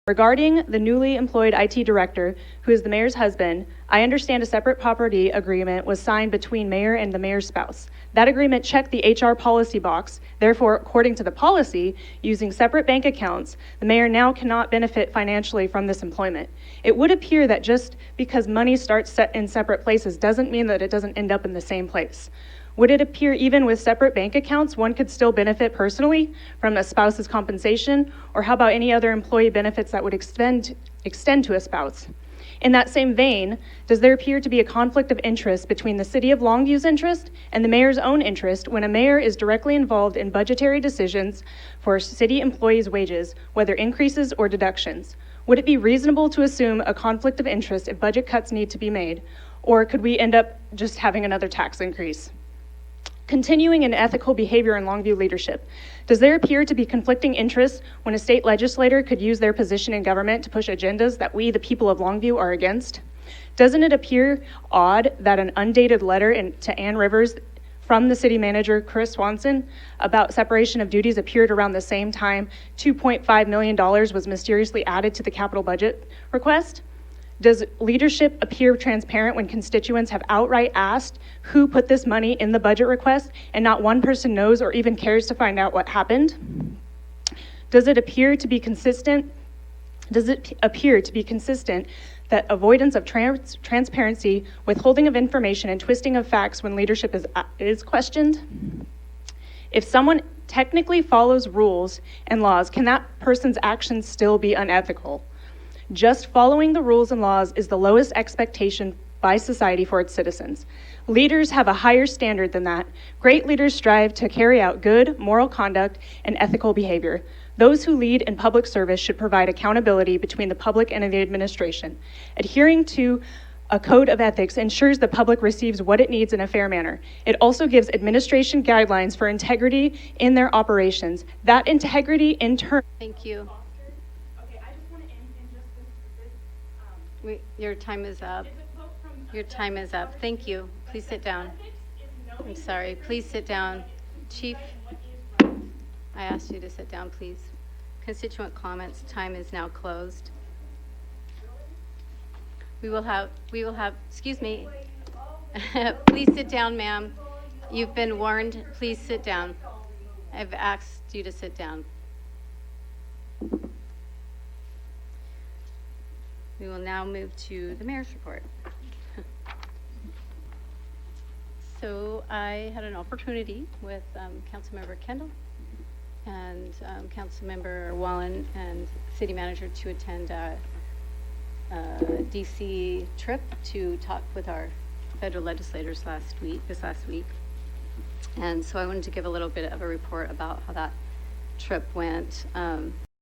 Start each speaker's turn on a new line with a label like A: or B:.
A: Regarding the newly employed IT director, who is the mayor's husband, I understand a separate property agreement was signed between mayor and the mayor's spouse. That agreement checked the HR policy box. Therefore, according to the policy, using separate bank accounts, the mayor now cannot benefit financially from this employment. It would appear that just because money starts set in separate places doesn't mean that it doesn't end up in the same place. Would it appear even with separate bank accounts, one could still benefit personally from a spouse's compensation? Or how about any other employee benefits that would extend to a spouse? In that same vein, does there appear to be a conflict of interest between the City of Longview's interest and the mayor's own interest when a mayor is directly involved in budgetary decisions for city employees' wages, whether increases or deductions? Would it be reasonable to assume a conflict of interest if budget cuts need to be made? Or could we end up just having another tax increase? Continuing in ethical behavior in Longview leadership, does there appear to be conflicting interests when a state legislator could use their position in government to push agendas that we, the people of Longview, are against? Doesn't it appear odd that an undated letter to Ann Rivers from the city manager, Chris Swanson, about separation of duties appeared around the same time $2.5 million was mysteriously added to the capital budget request? Does leadership appear transparent when constituents have outright asked who put this money in the budget request and not one person knows or even cares to find out what happened? Does it appear to be consistent that avoidance of transparency, withholding of information, and twisting of facts when leadership is questioned? If someone technically follows rules and laws, can that person's actions still be unethical? Just following the rules and laws is the lowest expectation by society for its citizens. Leaders have a higher standard than that. Great leaders strive to carry out good moral conduct and ethical behavior. Those who lead in public service should provide accountability between the public and the administration. Adhering to a code of ethics ensures the public receives what it needs in a fair manner. It also gives administration guidelines for integrity in their operations. That integrity in turn.
B: Thank you. Your time is up. Your time is up. Thank you. Please sit down. I'm sorry. Please sit down. Chief, I asked you to sit down, please. Constituent comments, time is now closed. We will have, excuse me. Please sit down, ma'am. You've been warned. Please sit down. I've asked you to sit down. We will now move to the mayor's report. So I had an opportunity with Councilmember Kendall and Councilmember Wallen and City Manager to attend a DC trip to talk with our federal legislators this last week. And so I wanted to give a little bit of a report about how that trip went.